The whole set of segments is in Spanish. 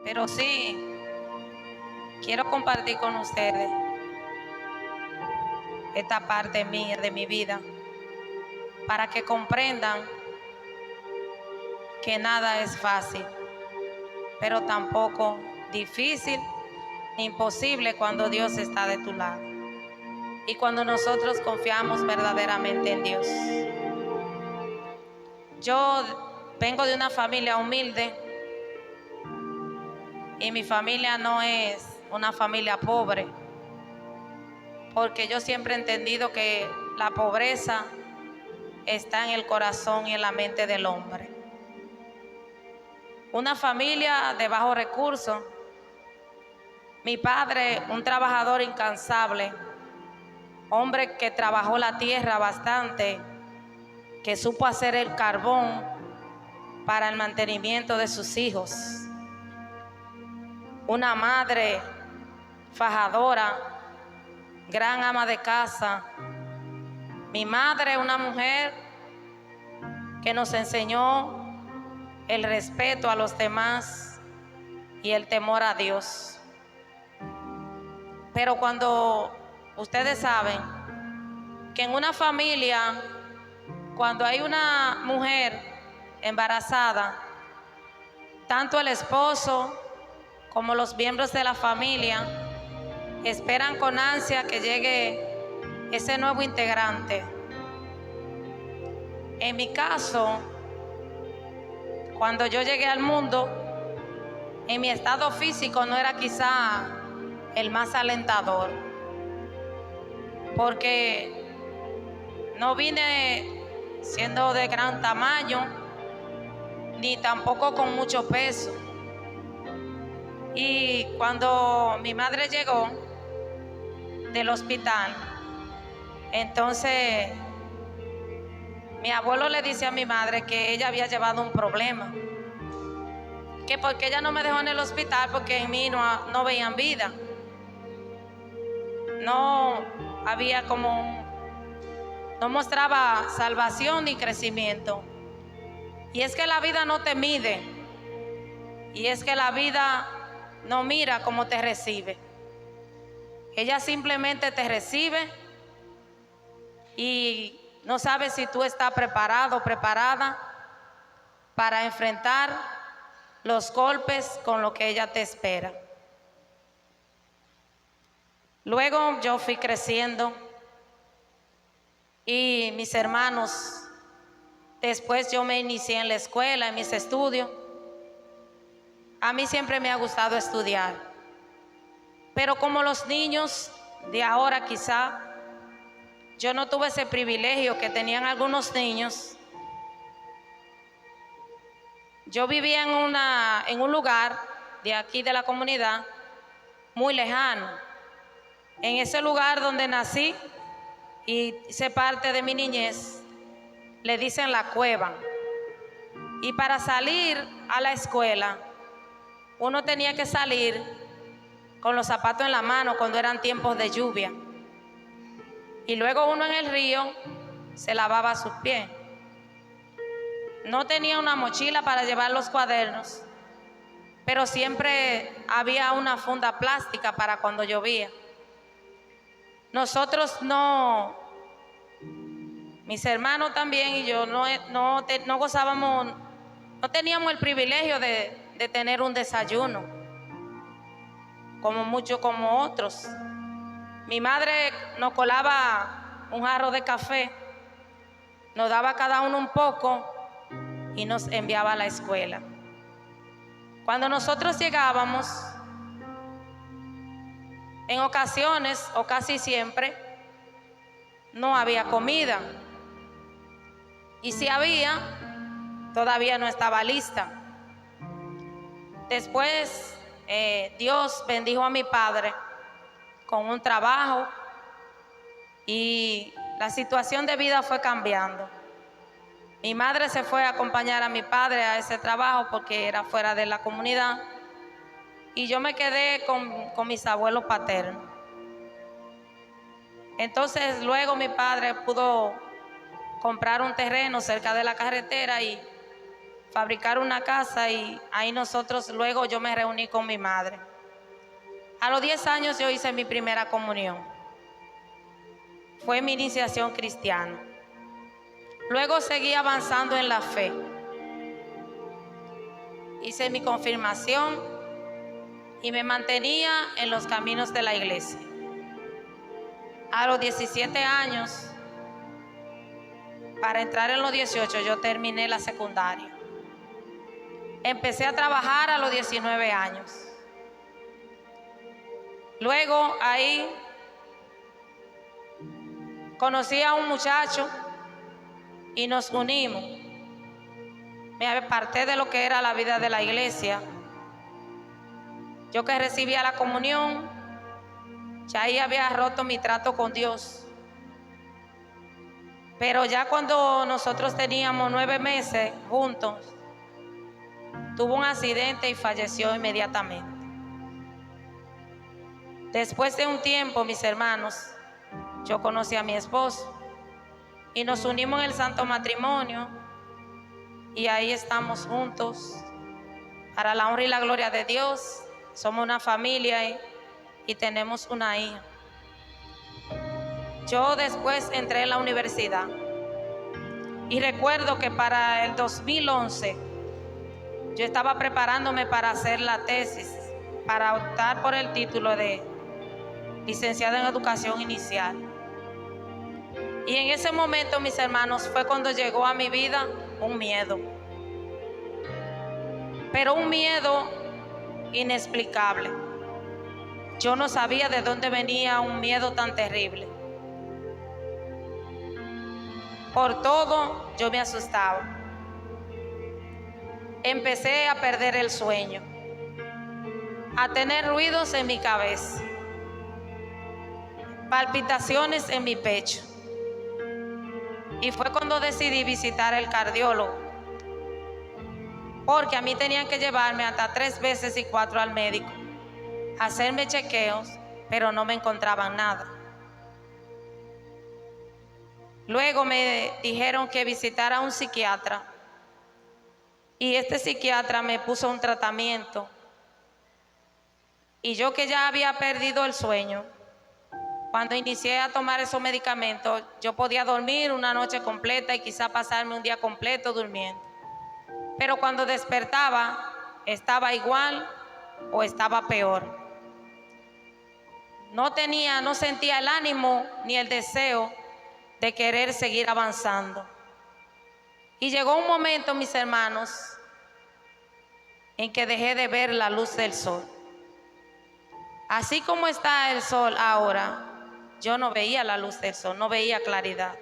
Pero sí, quiero compartir con ustedes esta parte mía de mi vida para que comprendan que nada es fácil, pero tampoco difícil ni imposible cuando Dios está de tu lado y cuando nosotros confiamos verdaderamente en Dios. Yo vengo de una familia humilde y mi familia no es una familia pobre, porque yo siempre he entendido que la pobreza está en el corazón y en la mente del hombre. Una familia de bajos recursos. Mi padre, un trabajador incansable, hombre que trabajó la tierra bastante, que supo hacer el carbón para el mantenimiento de sus hijos. Una madre fajadora, gran ama de casa. Mi madre, una mujer que nos enseñó el respeto a los demás y el temor a Dios. Pero cuando ustedes saben que en una familia, cuando hay una mujer embarazada, tanto el esposo como los miembros de la familia esperan con ansia que llegue ese nuevo integrante. En mi caso, cuando yo llegué al mundo, en mi estado físico no era quizá el más alentador, porque no vine siendo de gran tamaño, ni tampoco con mucho peso. Y cuando mi madre llegó del hospital, entonces mi abuelo le dice a mi madre que ella había llevado un problema, que porque ella no me dejó en el hospital porque en mí no veían vida, no había no mostraba salvación ni crecimiento. Y es que la vida no te mide, y es que la vida no mira cómo te recibe. Ella simplemente te recibe y no sabe si tú estás preparado o preparada para enfrentar los golpes con lo que ella te espera. Luego yo fui creciendo y mis hermanos, después yo me inicié en la escuela, en mis estudios. A mí siempre me ha gustado estudiar, pero como los niños de ahora quizá, yo no tuve ese privilegio que tenían algunos niños. Yo vivía en un lugar de aquí de la comunidad muy lejano. En ese lugar donde nací y hice parte de mi niñez, le dicen la cueva. Y para salir a la escuela, uno tenía que salir con los zapatos en la mano cuando eran tiempos de lluvia. Y luego uno en el río se lavaba sus pies. No tenía una mochila para llevar los cuadernos, pero siempre había una funda plástica para cuando llovía. Nosotros no, mis hermanos también y yo no gozábamos, no teníamos el privilegio de tener un desayuno, como muchos como otros. Mi madre nos colaba un jarro de café, nos daba cada uno un poco y nos enviaba a la escuela. Cuando nosotros llegábamos, en ocasiones o casi siempre, no había comida. Y si había, todavía no estaba lista. Después, Dios bendijo a mi padre con un trabajo y la situación de vida fue cambiando. Mi madre se fue a acompañar a mi padre a ese trabajo porque era fuera de la comunidad y yo me quedé con mis abuelos paternos. Entonces luego mi padre pudo comprar un terreno cerca de la carretera y fabricar una casa y ahí luego yo me reuní con mi madre. A los 10 años yo hice mi primera comunión. Fue mi iniciación cristiana. Luego seguí avanzando en la fe. Hice mi confirmación y me mantenía en los caminos de la iglesia. A los 17 años, para entrar en los 18, yo terminé la secundaria. Empecé a trabajar a los 19 años. Luego ahí conocí a un muchacho y nos unimos. Me aparté de lo que era la vida de la iglesia. Yo que recibía la comunión, ya ahí había roto mi trato con Dios. Pero ya cuando nosotros teníamos 9 meses juntos, tuvo un accidente y falleció inmediatamente. Después de un tiempo, mis hermanos, yo conocí a mi esposo y nos unimos en el santo matrimonio y ahí estamos juntos para la honra y la gloria de Dios. Somos una familia y tenemos una hija. Yo después entré en la universidad y recuerdo que para el 2011 yo estaba preparándome para hacer la tesis, para optar por el título de licenciada en educación inicial. Y en ese momento, mis hermanos, fue cuando llegó a mi vida un miedo. Pero un miedo inexplicable. Yo no sabía de dónde venía un miedo tan terrible. Por todo, yo me asustaba. Empecé a perder el sueño, a tener ruidos en mi cabeza, palpitaciones en mi pecho. Y fue cuando decidí visitar al cardiólogo, porque a mí tenían que llevarme hasta 3 veces y 4 al médico, hacerme chequeos, pero no me encontraban nada. Luego me dijeron que visitara a un psiquiatra y este psiquiatra me puso un tratamiento. Y yo que ya había perdido el sueño, cuando inicié a tomar esos medicamentos, yo podía dormir una noche completa y quizá pasarme un día completo durmiendo. Pero cuando despertaba, estaba igual o estaba peor. No sentía el ánimo ni el deseo de querer seguir avanzando. Y llegó un momento, mis hermanos, en que dejé de ver la luz del sol. Así como está el sol ahora, yo no veía la luz del sol, no veía claridad.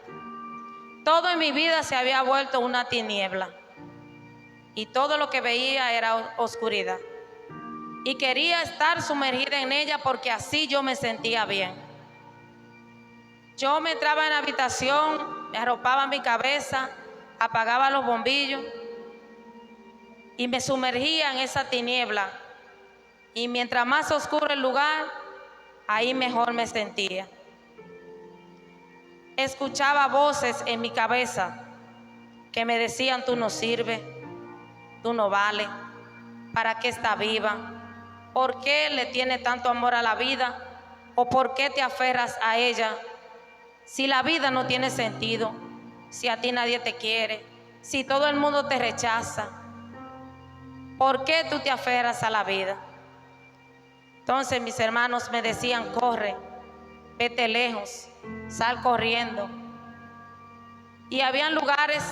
Todo en mi vida se había vuelto una tiniebla y todo lo que veía era oscuridad. Y quería estar sumergida en ella porque así yo me sentía bien. Yo me entraba en la habitación, me arropaba mi cabeza, apagaba los bombillos y me sumergía en esa tiniebla. Y mientras más oscuro el lugar, ahí mejor me sentía. Escuchaba voces en mi cabeza que me decían: tú no sirves, tú no vales, ¿para qué estás viva? ¿Por qué le tienes tanto amor a la vida? ¿O por qué te aferras a ella? Si la vida no tiene sentido, si a ti nadie te quiere, si todo el mundo te rechaza, ¿por qué tú te aferras a la vida? Entonces mis hermanos me decían: corre, vete lejos, sal corriendo. Y habían lugares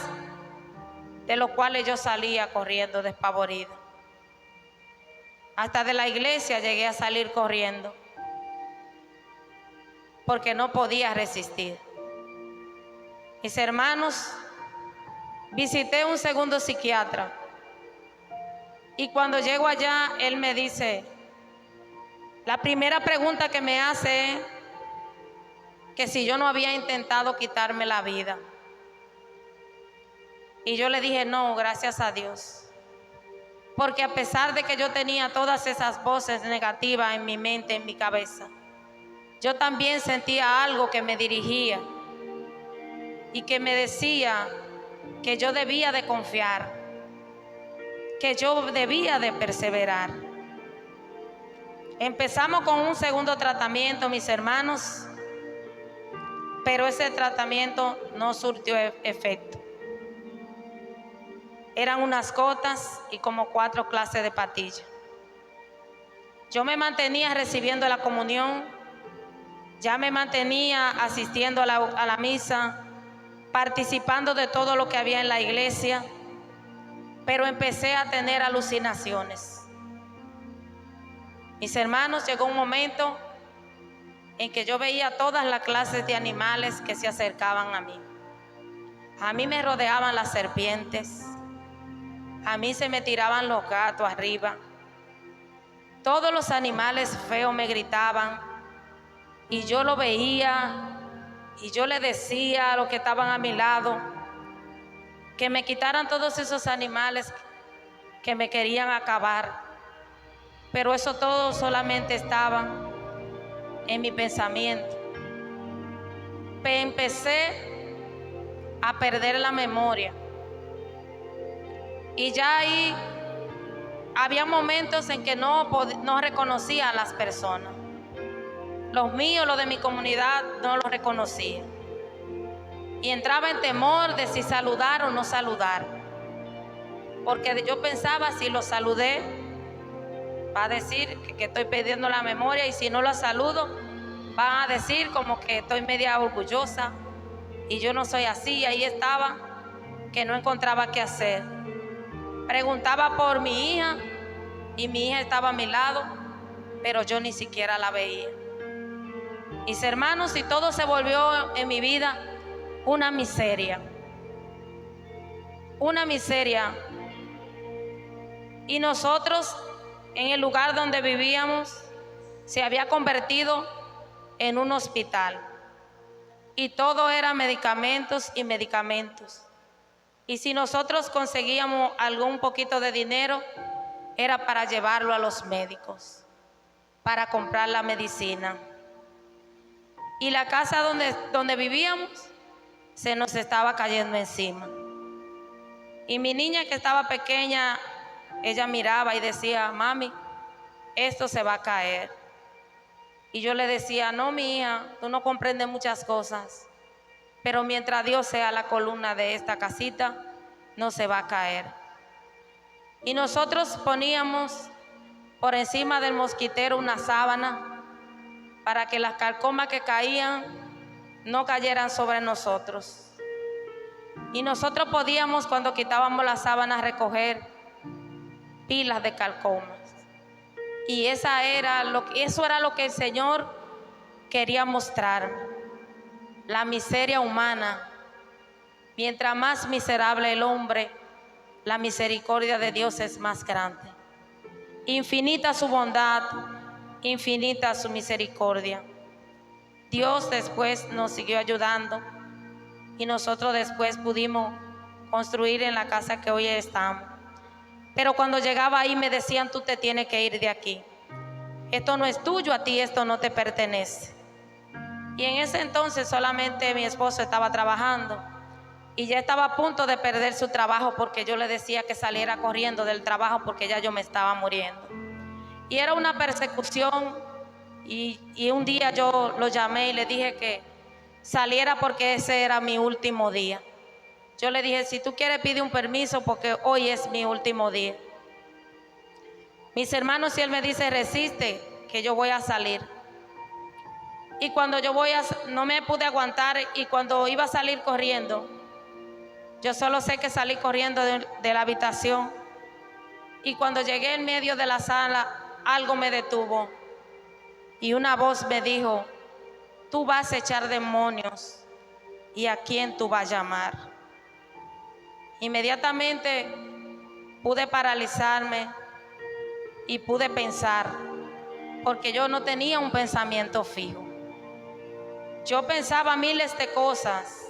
de los cuales yo salía corriendo despavorida. Hasta de la iglesia llegué a salir corriendo, porque no podía resistir. Mis hermanos, visité un segundo psiquiatra y cuando llego allá, él me dice, la primera pregunta que me hace es que si yo no había intentado quitarme la vida. Y yo le dije: no, gracias a Dios. Porque a pesar de que yo tenía todas esas voces negativas en mi mente, en mi cabeza, yo también sentía algo que me dirigía y que me decía que yo debía de confiar, que yo debía de perseverar. Empezamos con un segundo tratamiento, mis hermanos, pero ese tratamiento no surtió efecto. Eran unas gotas y como 4 clases de pastillas. Yo me mantenía recibiendo la comunión, ya me mantenía asistiendo a la misa, participando de todo lo que había en la iglesia, pero empecé a tener alucinaciones. Mis hermanos, llegó un momento en que yo veía todas las clases de animales que se acercaban a mí. A mí me rodeaban las serpientes, a mí se me tiraban los gatos arriba, todos los animales feos me gritaban y yo lo veía y yo le decía a los que estaban a mi lado que me quitaran todos esos animales que me querían acabar, pero eso todo solamente estaba en mi pensamiento. Empecé a perder la memoria y ya ahí había momentos en que no reconocía a las personas. Los míos, los de mi comunidad, no los reconocía. Y entraba en temor de si saludar o no saludar. Porque yo pensaba, si lo saludé, va a decir que estoy perdiendo la memoria, y si no lo saludo, van a decir como que estoy media orgullosa. Y yo no soy así. Y ahí estaba, que no encontraba qué hacer. Preguntaba por mi hija, y mi hija estaba a mi lado, pero yo ni siquiera la veía. Mis hermanos, y todo se volvió en mi vida una miseria. Una miseria. Y nosotros, en el lugar donde vivíamos, se había convertido en un hospital. Y todo era medicamentos y medicamentos. Y si nosotros conseguíamos algún poquito de dinero, era para llevarlo a los médicos, para comprar la medicina. Y la casa donde vivíamos se nos estaba cayendo encima. Y mi niña, que estaba pequeña, ella miraba y decía: mami, esto se va a caer. Y yo le decía: no, mi hija, tú no comprendes muchas cosas, pero mientras Dios sea la columna de esta casita, no se va a caer. Y nosotros poníamos por encima del mosquitero una sábana para que las carcomas que caían no cayeran sobre nosotros. Y nosotros podíamos, cuando quitábamos las sábanas, recoger pilas de carcomas. Y eso era lo que el Señor quería mostrarme: la miseria humana. Mientras más miserable el hombre, la misericordia de Dios es más grande. Infinita su bondad, infinita su misericordia. Dios después nos siguió ayudando y nosotros después pudimos construir en la casa que hoy estamos. Pero cuando llegaba ahí me decían: tú te tienes que ir de aquí. Esto no es tuyo, a ti esto no te pertenece. Y en ese entonces solamente mi esposo estaba trabajando y ya estaba a punto de perder su trabajo, porque yo le decía que saliera corriendo del trabajo porque ya yo me estaba muriendo. Y era una persecución, y un día yo lo llamé y le dije que saliera porque ese era mi último día. Yo le dije: si tú quieres, pide un permiso porque hoy es mi último día. Mis hermanos, si él me dice: resiste, que yo voy a salir. Y cuando no me pude aguantar, y cuando iba a salir corriendo, yo solo sé que salí corriendo de la habitación, y cuando llegué en medio de la sala, algo me detuvo y una voz me dijo: tú vas a echar demonios, ¿y a quién tú vas a llamar? Inmediatamente pude paralizarme y pude pensar, porque yo no tenía un pensamiento fijo. Yo pensaba miles de cosas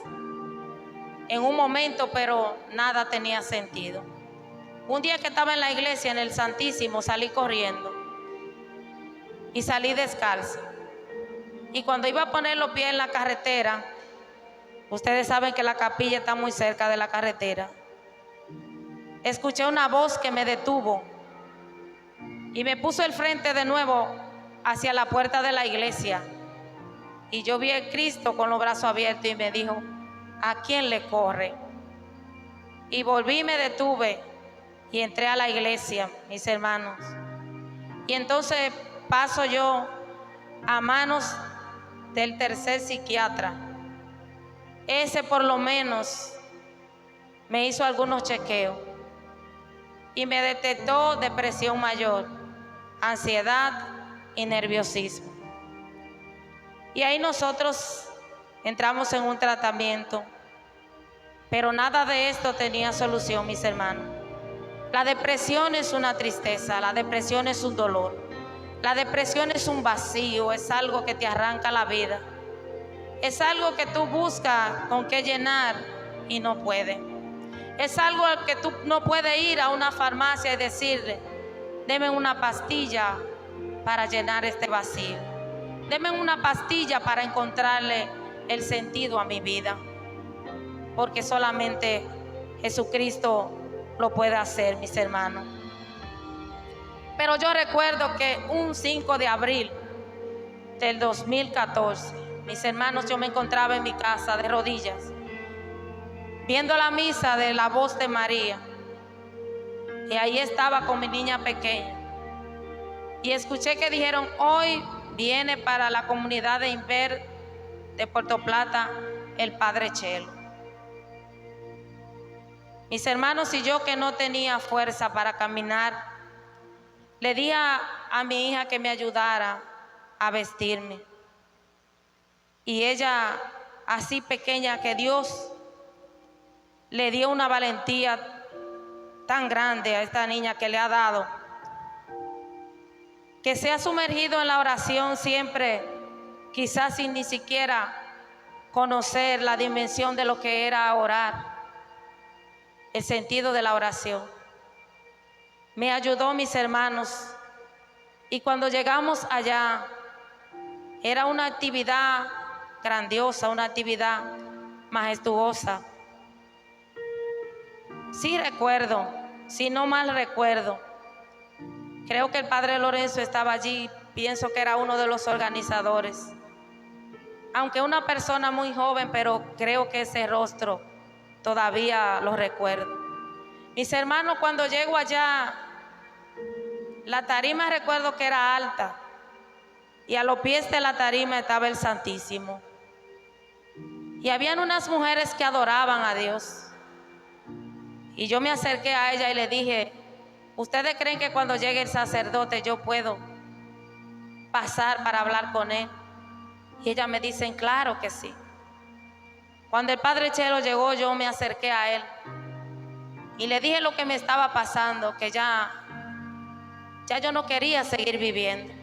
en un momento, pero nada tenía sentido. Un día que estaba en la iglesia, en el Santísimo, salí corriendo y salí descalza. Y cuando iba a poner los pies en la carretera, ustedes saben que la capilla está muy cerca de la carretera, escuché una voz que me detuvo y me puso el frente de nuevo hacia la puerta de la iglesia. Y yo vi a Cristo con los brazos abiertos y me dijo: ¿a quién le corre? Y volví, me detuve y entré a la iglesia, mis hermanos. Y entonces paso yo a manos del tercer psiquiatra. Ese por lo menos me hizo algunos chequeos y me detectó depresión mayor, ansiedad y nerviosismo. Y ahí nosotros entramos en un tratamiento, pero nada de esto tenía solución, mis hermanos. La depresión es una tristeza, la depresión es un dolor, la depresión es un vacío, es algo que te arranca la vida, es algo que tú buscas con qué llenar y no puedes. Es algo que tú no puedes ir a una farmacia y decirle: deme una pastilla para llenar este vacío, deme una pastilla para encontrarle el sentido a mi vida, porque solamente Jesucristo lo puede hacer, mis hermanos. Pero yo recuerdo que un 5 de abril del 2014, mis hermanos, yo me encontraba en mi casa de rodillas viendo la misa de la voz de María, y ahí estaba con mi niña pequeña y escuché que dijeron: hoy viene para la comunidad de Inver de Puerto Plata el Padre Chelo. Mis hermanos, y yo, que no tenía fuerza para caminar, le di a mi hija que me ayudara a vestirme. Y ella, así pequeña, que Dios le dio una valentía tan grande a esta niña que le ha dado, que se ha sumergido en la oración siempre, quizás sin ni siquiera conocer la dimensión de lo que era orar, el sentido de la oración. Me ayudó, mis hermanos, y cuando llegamos allá era una actividad grandiosa, una actividad majestuosa. Sí recuerdo, si no mal recuerdo, creo que el padre Lorenzo estaba allí, pienso que era uno de los organizadores, aunque una persona muy joven, pero creo que ese rostro todavía lo recuerdo. Mis hermanos, cuando llego allá, la tarima recuerdo que era alta y a los pies de la tarima estaba el Santísimo, y habían unas mujeres que adoraban a Dios. Y yo me acerqué a ella y le dije: ¿ustedes creen que cuando llegue el sacerdote yo puedo pasar para hablar con él? Y ellas me dicen: claro que sí. Cuando el Padre Chelo llegó, yo me acerqué a él y le dije lo que me estaba pasando, que ya yo no quería seguir viviendo,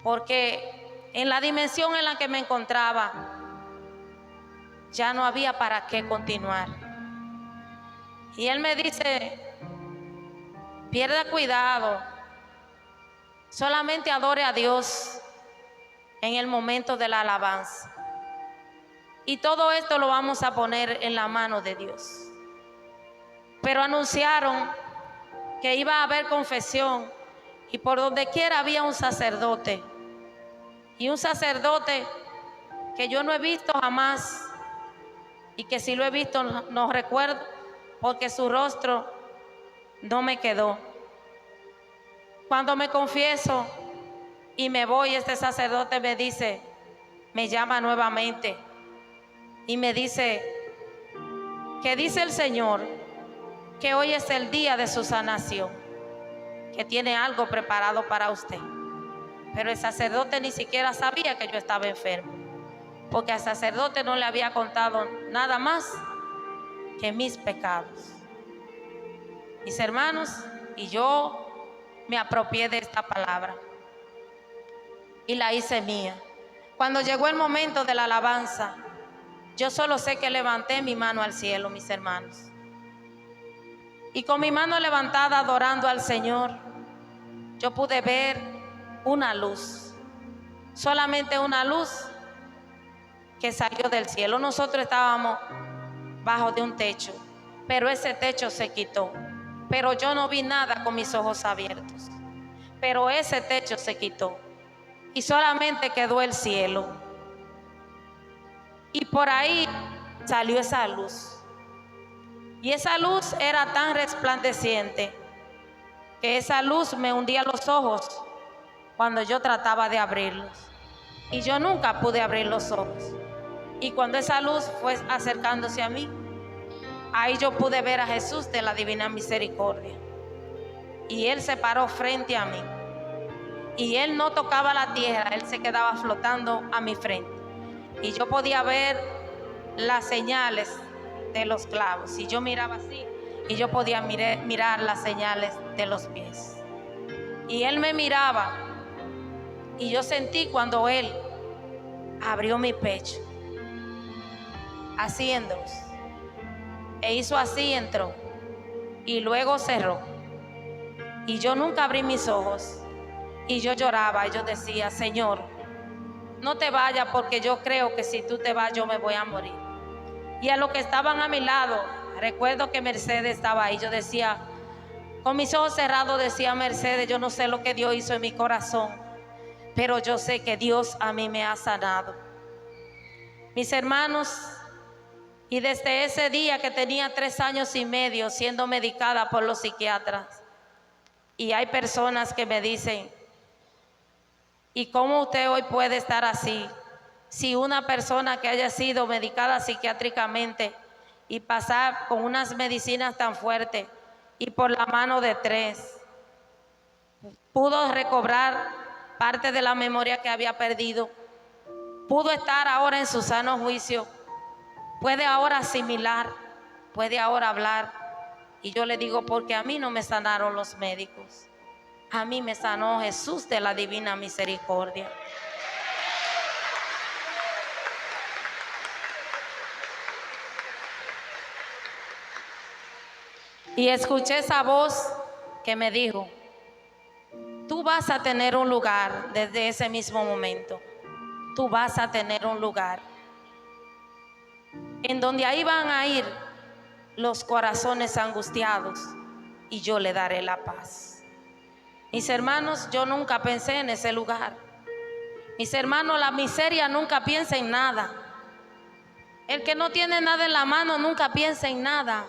porque en la dimensión en la que me encontraba ya no había para qué continuar. Y él me dice: pierda cuidado, solamente adore a Dios en el momento de la alabanza, y todo esto lo vamos a poner en la mano de Dios. Pero anunciaron que iba a haber confesión, y por donde quiera había un sacerdote, y un sacerdote que yo no he visto jamás, y que si lo he visto no recuerdo, porque su rostro no me quedó. Cuando me confieso y me voy, este sacerdote me dice, me llama nuevamente y me dice que dice el Señor que hoy es el día de su sanación, que tiene algo preparado para usted. Pero el sacerdote ni siquiera sabía que yo estaba enfermo, porque al sacerdote no le había contado nada más que mis pecados. Mis hermanos, y yo me apropié de esta palabra y la hice mía. Cuando llegó el momento de la alabanza, yo solo sé que levanté mi mano al cielo, mis hermanos, y con mi mano levantada adorando al Señor, yo pude ver una luz, solamente una luz que salió del cielo. Nosotros estábamos bajo de un techo pero ese techo se quitó. Pero yo no vi nada con mis ojos abiertos, pero ese techo se quitó y solamente quedó el cielo. Y por ahí salió esa luz. Y esa luz era tan resplandeciente que esa luz me hundía los ojos cuando yo trataba de abrirlos. Y yo nunca pude abrir los ojos. Y cuando esa luz fue acercándose a mí, ahí yo pude ver a Jesús de la Divina Misericordia. Y Él se paró frente a mí. Y Él no tocaba la tierra, Él se quedaba flotando a mi frente. Y yo podía ver las señales de los clavos. Y yo miraba así, y yo podía mirar las señales de los pies. Y Él me miraba, y yo sentí cuando Él abrió mi pecho, así en dos, e hizo así, entró, y luego cerró. Y yo nunca abrí mis ojos, y yo lloraba, y yo decía: Señor, no te vayas, porque yo creo que si tú te vas yo me voy a morir. Y a los que estaban a mi lado, recuerdo que Mercedes estaba ahí, yo decía, con mis ojos cerrados decía: Mercedes, yo no sé lo que Dios hizo en mi corazón, pero yo sé que Dios a mí me ha sanado. Mis hermanos, y desde ese día que tenía 3 años y medio siendo medicada por los psiquiatras, y hay personas que me dicen: ¿y cómo usted hoy puede estar así? Si una persona que haya sido medicada psiquiátricamente y pasar con unas medicinas tan fuertes y por la mano de 3, pudo recobrar parte de la memoria que había perdido, pudo estar ahora en su sano juicio, puede ahora asimilar, puede ahora hablar. Y yo le digo: porque a mí no me sanaron los médicos, a mí me sanó Jesús de la Divina Misericordia. Y escuché esa voz que me dijo: tú vas a tener un lugar. Desde ese mismo momento, tú vas a tener un lugar en donde ahí van a ir los corazones angustiados, y yo le daré la paz. Mis hermanos, yo nunca pensé en ese lugar. Mis hermanos, la miseria nunca piensa en nada. El que no tiene nada en la mano nunca piensa en nada.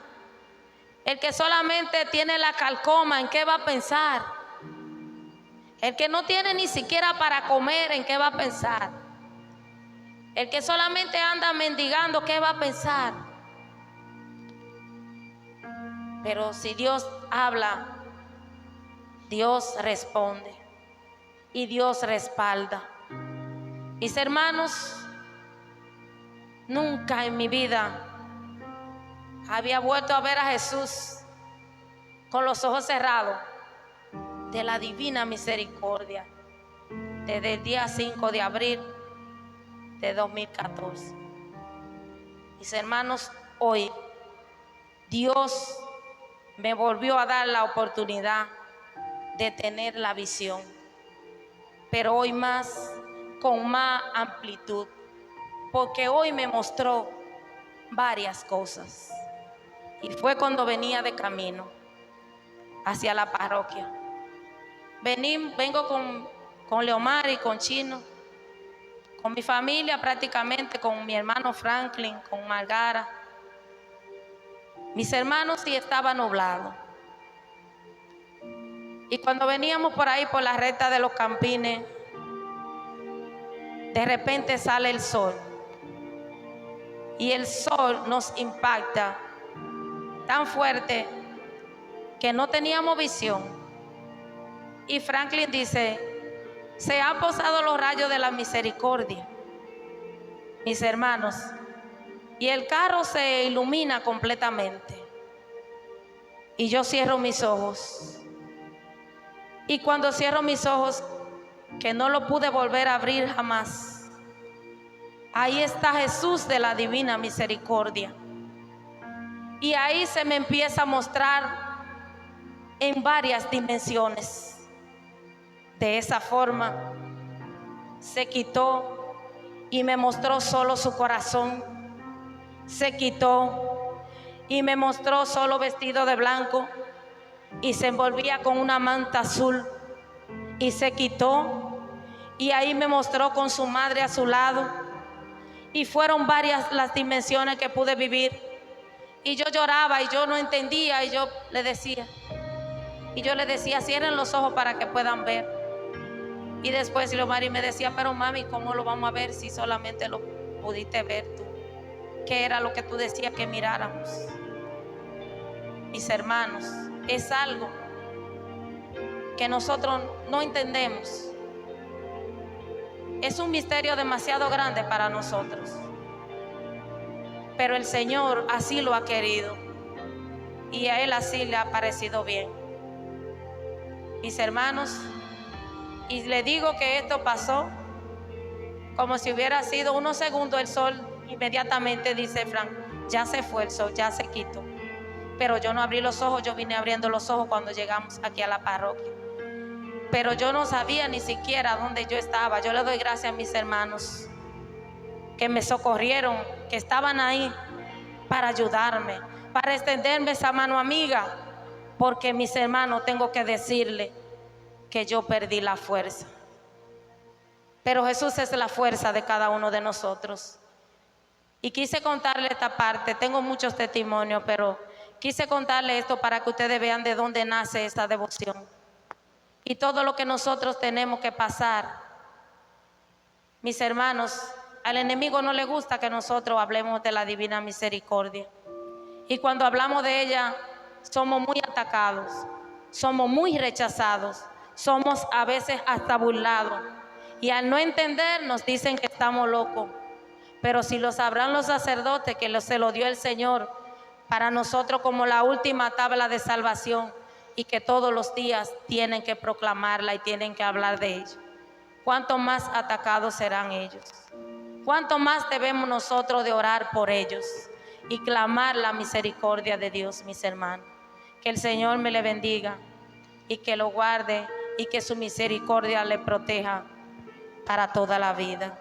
El que solamente tiene la calcoma, ¿en qué va a pensar? El que no tiene ni siquiera para comer, ¿en qué va a pensar? El que solamente anda mendigando, ¿qué va a pensar? Pero si Dios habla, Dios responde y Dios respalda. Mis hermanos, nunca en mi vida había vuelto a ver a Jesús con los ojos cerrados de la Divina Misericordia desde el día 5 de abril de 2014. Mis hermanos, hoy Dios me volvió a dar la oportunidad de tener la visión, pero hoy más, con más amplitud, porque hoy me mostró varias cosas. Y fue cuando venía de camino hacia la parroquia. Vengo con Leomar y con Chino, con mi familia prácticamente, con mi hermano Franklin, con Margara. Mis hermanos, sí estaba nublado. Y cuando veníamos por ahí por la recta de los Campines, de repente sale el sol. Y el sol nos impacta tan fuerte que no teníamos visión. Y Franklin dice: se han posado los rayos de la misericordia, mis hermanos, y el carro se ilumina completamente. Y yo cierro mis ojos. Y cuando cierro mis ojos, que no lo pude volver a abrir jamás, ahí está Jesús de la Divina Misericordia. Y ahí se me empieza a mostrar en varias dimensiones. De esa forma se quitó y me mostró solo su corazón. Se quitó y me mostró solo vestido de blanco y se envolvía con una manta azul y se quitó, y ahí me mostró con su madre a su lado, y fueron varias las dimensiones que pude vivir, y yo lloraba y yo no entendía, y yo le decía cierren los ojos para que puedan ver. Y después Leomari me decía, pero mami, ¿cómo lo vamos a ver si solamente lo pudiste ver tú? ¿Qué era lo que tú decías que miráramos? Mis hermanos, es algo que nosotros no entendemos. Es un misterio demasiado grande para nosotros, pero el Señor así lo ha querido y a Él así le ha parecido bien. Mis hermanos, y le digo que esto pasó como si hubiera sido unos segundos. El sol inmediatamente, dice Frank, ya se fue el sol, ya se quitó. Pero yo no abrí los ojos, yo vine abriendo los ojos cuando llegamos aquí a la parroquia. Pero yo no sabía ni siquiera dónde yo estaba. Yo le doy gracias a mis hermanos que me socorrieron, que estaban ahí para ayudarme, para extenderme esa mano amiga, porque mis hermanos, tengo que decirle que yo perdí la fuerza. Pero Jesús es la fuerza de cada uno de nosotros. Y quise contarle esta parte, tengo muchos testimonios, pero quise contarle esto para que ustedes vean de dónde nace esta devoción y todo lo que nosotros tenemos que pasar. Mis hermanos, al enemigo no le gusta que nosotros hablemos de la divina misericordia, y cuando hablamos de ella somos muy atacados, somos muy rechazados, somos a veces hasta burlados, y al no entender nos dicen que estamos locos. Pero si lo sabrán los sacerdotes, que se lo dio el Señor para nosotros como la última tabla de salvación, y que todos los días tienen que proclamarla y tienen que hablar de ella, ¿cuánto más atacados serán ellos? ¿Cuánto más debemos nosotros de orar por ellos y clamar la misericordia de Dios, mis hermanos? Que el Señor me le bendiga y que lo guarde y que su misericordia le proteja para toda la vida.